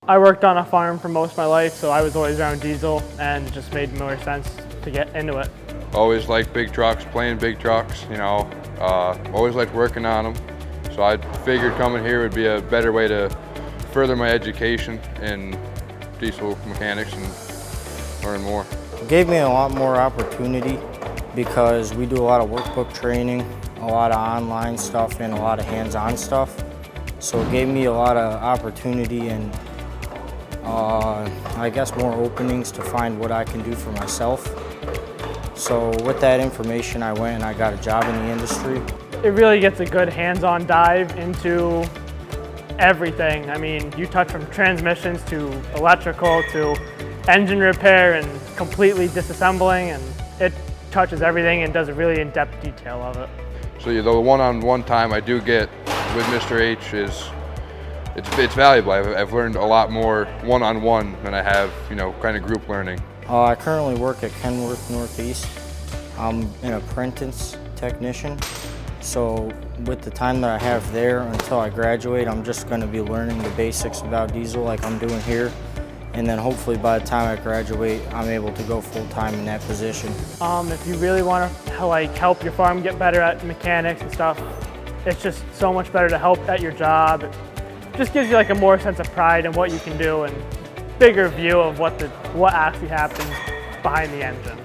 I worked on a farm for most of my life, so I was always around diesel and it just made more sense to get into it. Always liked big trucks, playing big trucks, you know, always liked working on them. So I figured coming here would be a better way to further my education in diesel mechanics and learn more. It gave me a lot more opportunity because we do a lot of workbook training, a lot of online stuff, and a lot of hands-on stuff. So it gave me a lot of opportunity and I guess more openings to find what I can do for myself. So with that information, I went and I got a job in the industry. It really gets a good hands-on dive into everything. I mean, you touch from transmissions to electrical to engine repair and completely disassembling, and it touches everything and does a really in-depth detail of it. So the one-on-one time I do get with Mr. H is it's valuable. I've learned a lot more one-on-one than I have, you know, kind of group learning. I currently work at Kenworth Northeast. I'm an apprentice technician. So with the time that I have there until I graduate, I'm just going to be learning the basics about diesel like I'm doing here. And then hopefully by the time I graduate, I'm able to go full-time in that position. If you really want to help your farm get better at mechanics and stuff, it's just so much better to help at your job. It just gives you a more sense of pride in what you can do and bigger view of what actually happens behind the engine.